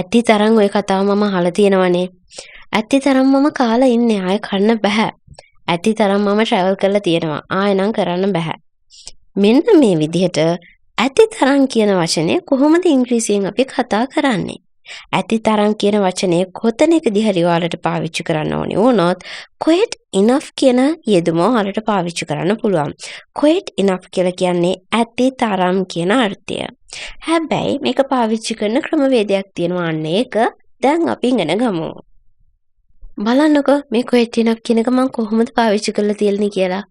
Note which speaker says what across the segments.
Speaker 1: ඇති තරම් ওই කතාව මම අහලා තියෙනවනේ. ඇති තරම් මම කාලා ඉන්නේ ආය කන්න බෑ. ඇති තරම් මම travel කරලා තියෙනවා. ආය නම් කරන්න බෑ. මෙන්න මේ විදිහට ඇති තරම් කියන වචනේ කොහොමද ඉංග්‍රීසියෙන් අපි කතා කරන්නේ? ඇති තරම් කියන වචනේ කොතනකදී හරි ඔයාලට පාවිච්චි කරන්න ඕනේ වුණොත් quite enough කියන යෙදුම ඔයාලට පාවිච්චි කරන්න පුළුවන්. quite enough කියලා කියන්නේ ඇති තරම් කියන අර්ථය. හැබැයි මේක පාවිච්චි කරන ක්‍රමවේදයක් තියෙනවා. අන්න ඒක දැන් අපි ඉගෙන ගමු. බලන්නකෝ මේ quite enough කියන එක මම කොහොමද පාවිච්චි කරලා තියෙන්නේ කියලා.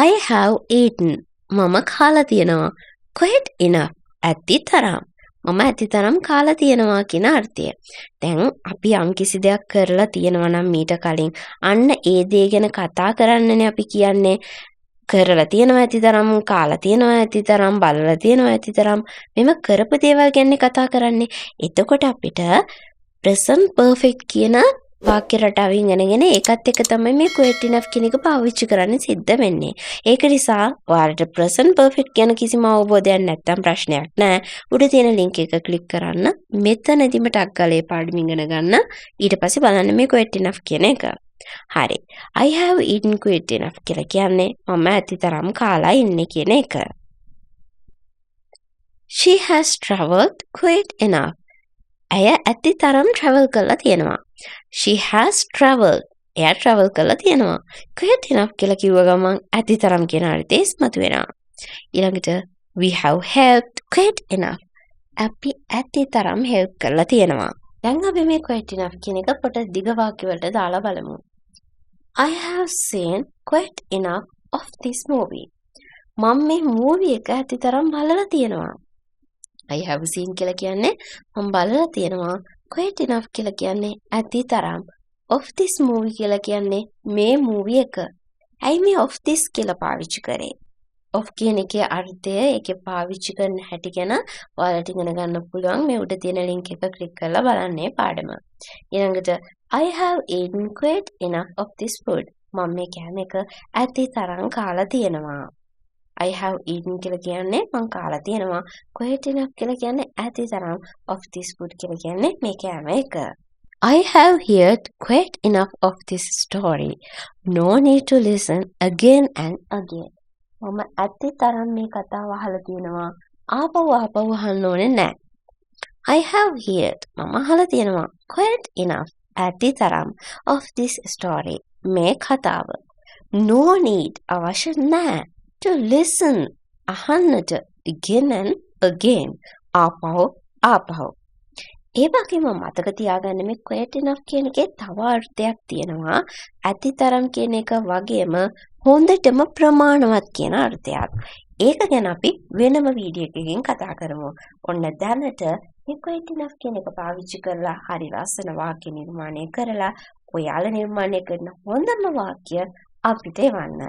Speaker 1: I have eaten. මම කාලා තියෙනවා. quite enough. ඇති තරම්. මම ඇති තරම් කාලා තියෙනවා කියන අර්ථය. දැන් අපි යම්කිසි දෙයක් කරලා තියෙනවා නම් මීට කලින් අන්න ඒ දේ ගැන කතා කරන්නනේ අපි කියන්නේ. කරලා තියෙනවා ඇති තරම්, කාලා තියෙනවා ඇති තරම්, බලලා තියෙනවා ඇති තරම්. මෙම කරපු දේවල් ගැන කතා කරන්නේ. එතකොට අපිට present perfect කියන වාක්‍ය රටාවෙන් ඉගෙනගෙන ඒකත් එක්ක තමයි මේ quite enough කියන එක පාවිච්චි කරන්න සිද්ධ වෙන්නේ. ඒක නිසා ඔයාලට present perfect කියන කිසිම අවබෝධයක් නැත්නම් ප්‍රශ්නයක් නැහැ. උඩ තියෙන link එක click කරන්න. මෙතනදිම ටක් ගාලා ඒ පාඩම ඉගෙන ගන්න. ඊට පස්සේ බලන්න මේ quite enough කියන එක. හරි. I have eaten quite enough කියලා කියන්නේ මම ඇතිතරම් කාලා ඉන්නේ කියන එක. She has travelled quite enough. ඇය ඇතිතරම් travel කරලා තියෙනවා. She has travelled. එයා travel කරලා තියෙනවා. quite enough කියලා කිව්ව ගමන් ඇතිතරම් කියන අර්ථය ඉස්මතු වෙනවා. ඊළඟට we have helped quite enough. අපි ඇතිතරම් help කරලා තියෙනවා. දැන් අපි මේ quite enough කියන එක පොට දිග වාක්‍ය වලට දාලා බලමු. I have seen quite enough of this movie. මම මේ movie එක ඇතිතරම් බලලා තියෙනවා. I have seen කියලා කියන්නේ මම බලලා තියෙනවා. quite enough කියලා කියන්නේ ඇතිතරම්. of this movie කියලා කියන්නේ මේ movie එක. ඇයි මේ of this කියලා පාවිච්චි කරේ? of කියන එකේ අර්ථය ඒකේ පාවිච්චි කරන හැටි ගැන ඔයාලට ඉගෙන ගන්න පුළුවන්. මේ උඩ තියෙන link එක click කරලා බලන්න පාඩම. ඊළඟට I have eaten quite enough of this food. මම මේ කියන්නේ එක ඇතිතරම් කාලා තියෙනවා. I have eaten කියලා කියන්නේ මං කාලා තියෙනවා. quite enough කියලා කියන්නේ ඇතිතරම්. of this food කියලා කියන්නේ මේ කෑම එක. I have heard quite enough of this story. No need to listen again and again. මම ඇතිතරම් මේ කතාව අහලා තියෙනවා. ආපහු අහන්න ඕනේ නැහැ. I have heard. මම අහලා තියෙනවා. quite enough. ඇතිතරම්. of this story. මේ කතාව. No need. අවශ්‍ය නැහැ. to listen. අහන්නට. again and again. ආපහු. ඒ වගේම මතක තියාගන්න මේ quite enough කියන එකේ තව අර්ථයක් තියෙනවා. ඇතිතරම් කියන එක වගේම හොඳටම ප්‍රමාණවත් කියන අර්ථයක්. ඒක ගැන අපි වෙනම වීඩියෝ එකකින් කතා කරමු. ඔන්න දැනට මේ quite enough කියන එක පාවිච්චි කරලා හරි ලස්සන වාක්‍ය නිර්මාණය කරලා ඔයාලා නිර්මාණය කරන හොඳම වාක්‍ය අපිට එවන්න.